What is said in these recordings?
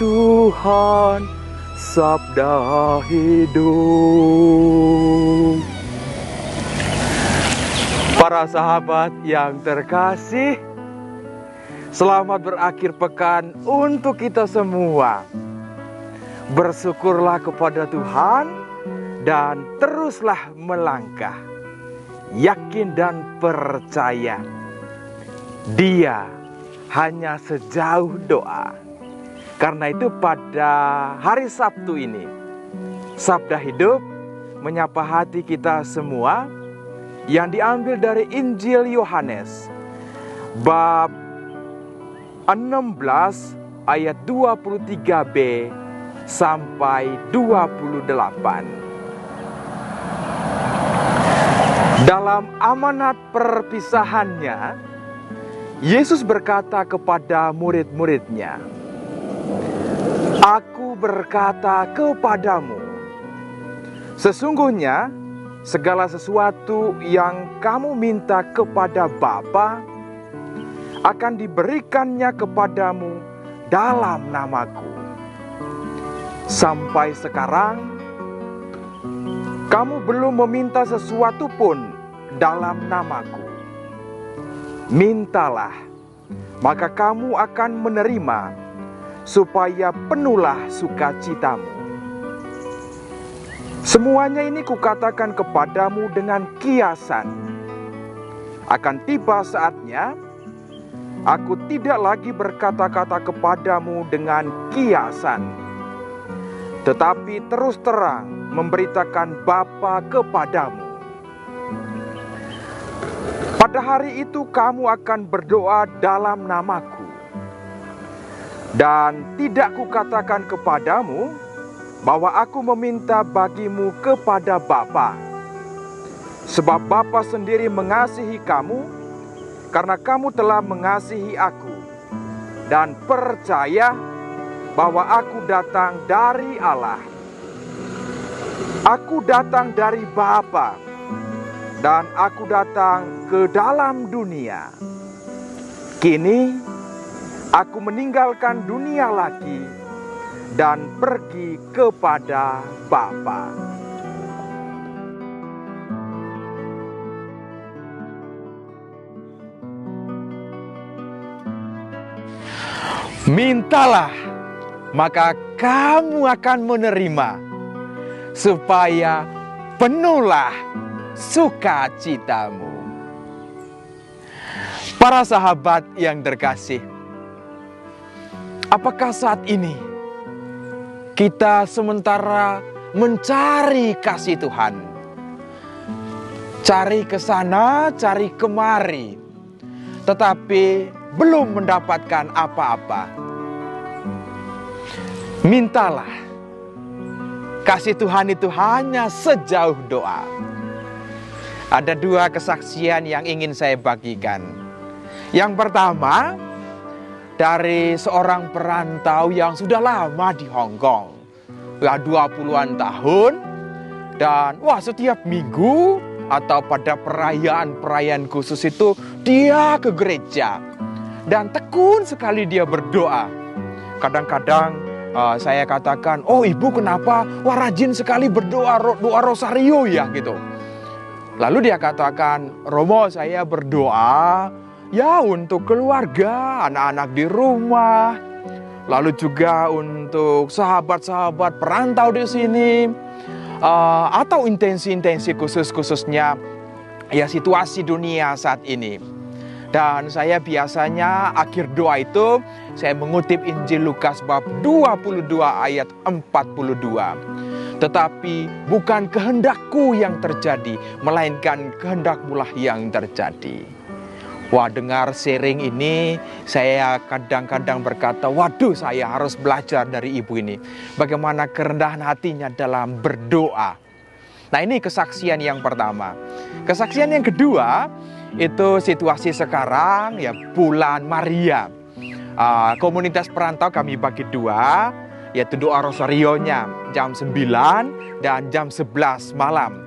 Tuhan, sabda hidup. Para sahabat yang terkasih, selamat berakhir pekan untuk kita semua. Bersyukurlah kepada Tuhan dan teruslah melangkah, yakin dan percaya. Dia hanya sejauh doa. Karena itu pada hari Sabtu ini, Sabda Hidup menyapa hati kita semua yang diambil dari Injil Yohanes bab 16 ayat 23b sampai 28. Dalam amanat perpisahannya, Yesus berkata kepada murid-muridnya, "Aku berkata kepadamu, sesungguhnya segala sesuatu yang kamu minta kepada Bapa akan diberikannya kepadamu dalam namaku. Sampai sekarang, kamu belum meminta sesuatu pun dalam namaku. Mintalah, maka kamu akan menerima, supaya penuhlah sukacitamu. Semuanya ini kukatakan kepadamu dengan kiasan. Akan tiba saatnya, aku tidak lagi berkata-kata kepadamu dengan kiasan, tetapi terus terang memberitakan Bapa kepadamu. Pada hari itu kamu akan berdoa dalam namaku. Dan tidak kukatakan kepadamu bahwa aku meminta bagimu kepada Bapa. Sebab Bapa sendiri mengasihi kamu, karena kamu telah mengasihi aku, dan percaya bahwa aku datang dari Allah. Aku datang dari Bapa, dan aku datang ke dalam dunia. Kini aku meninggalkan dunia lagi dan pergi kepada Bapa." Mintalah, maka kamu akan menerima, supaya penuhlah sukacitamu. Para sahabat yang terkasih, apakah saat ini kita sementara mencari kasih Tuhan, cari ke sana, cari kemari, tetapi belum mendapatkan apa-apa? Mintalah. Kasih Tuhan itu hanya sejauh doa. Ada dua kesaksian yang ingin saya bagikan. Yang pertama, dari seorang perantau yang sudah lama di Hong Kong. 20-an tahun. Dan setiap minggu atau pada perayaan-perayaan khusus itu dia ke gereja. Dan tekun sekali dia berdoa. Kadang-kadang saya katakan, "Oh ibu kenapa rajin sekali berdoa, doa rosario ya?" gitu. Lalu dia katakan, "Romo, saya berdoa ya untuk keluarga, anak-anak di rumah, lalu juga untuk sahabat-sahabat perantau di sini, atau intensi-intensi khususnya ya situasi dunia saat ini." Dan saya biasanya akhir doa itu saya mengutip Injil Lukas bab 22 ayat 42. "Tetapi bukan kehendakku yang terjadi, melainkan kehendak-Mu lah yang terjadi." Dengar sharing ini, saya kadang-kadang berkata, waduh, saya harus belajar dari ibu ini. Bagaimana kerendahan hatinya dalam berdoa. Nah, ini kesaksian yang pertama. Kesaksian yang kedua, itu situasi sekarang, ya bulan Maria. Komunitas perantau kami bagi dua, yaitu doa rosarionya jam 9 dan jam 11 malam.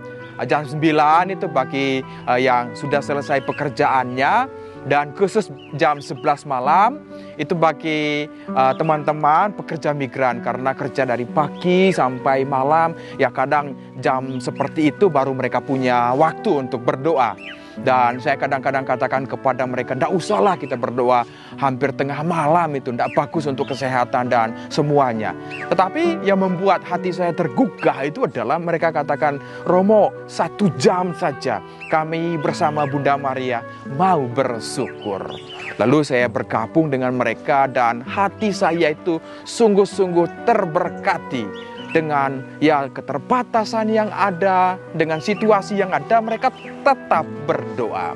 Jam 9 itu bagi yang sudah selesai pekerjaannya, Dan khusus jam 11 malam itu bagi teman-teman pekerja migran, karena kerja dari pagi sampai malam, ya kadang jam seperti itu baru mereka punya waktu untuk berdoa. Dan saya kadang-kadang katakan kepada mereka, tidak usahlah kita berdoa hampir tengah malam, itu tidak bagus untuk kesehatan dan semuanya. Tetapi yang membuat hati saya tergugah itu adalah mereka katakan, Romo, 1 jam saja kami bersama Bunda Maria mau bersyukur. Lalu saya bergabung dengan mereka dan hati saya itu sungguh-sungguh terberkati. Dengan ya keterbatasan yang ada, dengan situasi yang ada, mereka tetap berdoa.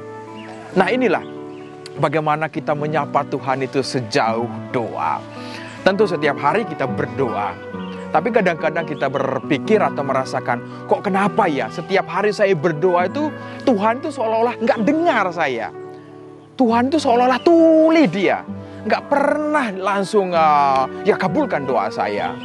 Nah, inilah bagaimana kita menyapa Tuhan itu sejauh doa. Tentu setiap hari kita berdoa, tapi kadang-kadang kita berpikir atau merasakan, kok kenapa ya setiap hari saya berdoa itu Tuhan itu seolah-olah nggak dengar saya. Tuhan itu seolah-olah tuli dia, nggak pernah langsung ya kabulkan doa saya.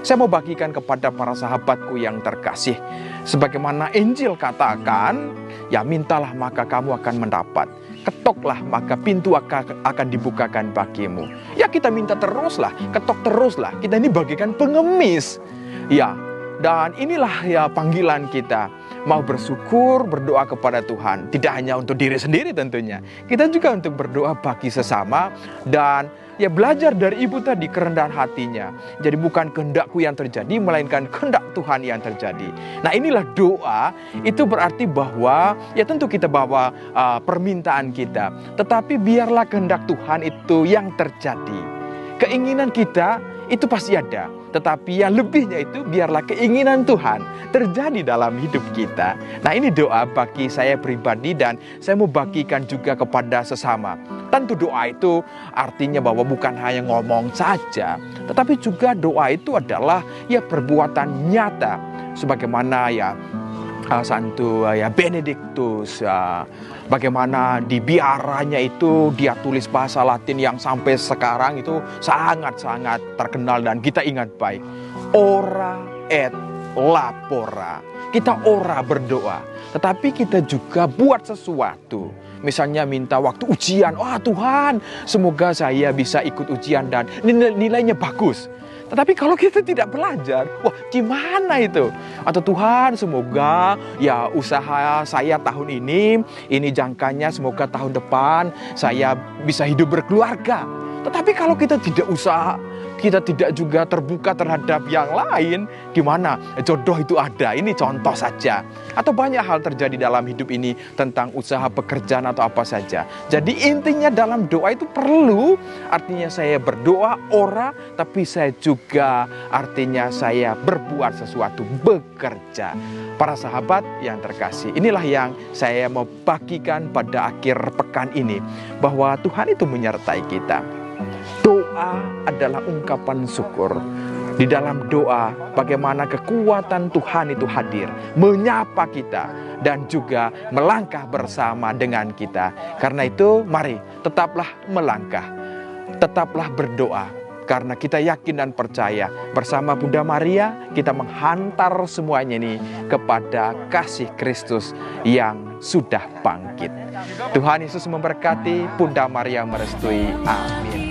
Saya mau bagikan kepada para sahabatku yang terkasih, sebagaimana Injil katakan, ya mintalah maka kamu akan mendapat, ketoklah maka pintu akan dibukakan bagimu. Ya kita minta teruslah, ketok teruslah, kita ini bagikan pengemis. Ya, dan inilah ya panggilan kita, mau bersyukur, berdoa kepada Tuhan. Tidak hanya untuk diri sendiri tentunya, kita juga untuk berdoa bagi sesama. Dan ya belajar dari ibu tadi, kerendahan hatinya. Jadi bukan kehendakku yang terjadi, melainkan kehendak Tuhan yang terjadi. Nah, inilah doa, itu berarti bahwa ya tentu kita bawa permintaan kita, tetapi biarlah kehendak Tuhan itu yang terjadi. Keinginan kita itu pasti ada, tetapi yang lebihnya itu biarlah keinginan Tuhan terjadi dalam hidup kita. Nah, ini doa bagi saya pribadi dan saya mau bagikan juga kepada sesama. Tentu doa itu artinya bahwa bukan hanya ngomong saja, tetapi juga doa itu adalah ya perbuatan nyata. Sebagaimana ya Santo ya Benediktus, bagaimana di biaranya itu dia tulis bahasa Latin yang sampai sekarang itu sangat-sangat terkenal dan kita ingat baik. Ora et labora. Kita ora berdoa, tetapi kita juga buat sesuatu. Misalnya minta waktu ujian. Wah Tuhan, semoga saya bisa ikut ujian dan nilainya bagus. Tetapi kalau kita tidak belajar, wah gimana itu? Atau Tuhan, semoga ya usaha saya tahun ini jangkanya semoga tahun depan saya bisa hidup berkeluarga. Tetapi kalau kita tidak usaha, kita tidak juga terbuka terhadap yang lain, gimana? Jodoh itu ada, ini contoh saja. Atau banyak hal terjadi dalam hidup ini tentang usaha pekerjaan atau apa saja. Jadi intinya dalam doa itu perlu, artinya saya berdoa ora, tapi saya juga artinya saya berbuat sesuatu, bekerja. Para sahabat yang terkasih, inilah yang saya mau bagikan pada akhir pekan ini, bahwa Tuhan itu menyertai kita. Doa adalah ungkapan syukur. Di dalam doa, bagaimana kekuatan Tuhan itu hadir, menyapa kita, dan juga melangkah bersama dengan kita. Karena itu, mari tetaplah melangkah, tetaplah berdoa. Karena kita yakin dan percaya, bersama Bunda Maria, kita menghantar semuanya ini kepada kasih Kristus yang sudah bangkit. Tuhan Yesus memberkati, Bunda Maria merestui. Amin.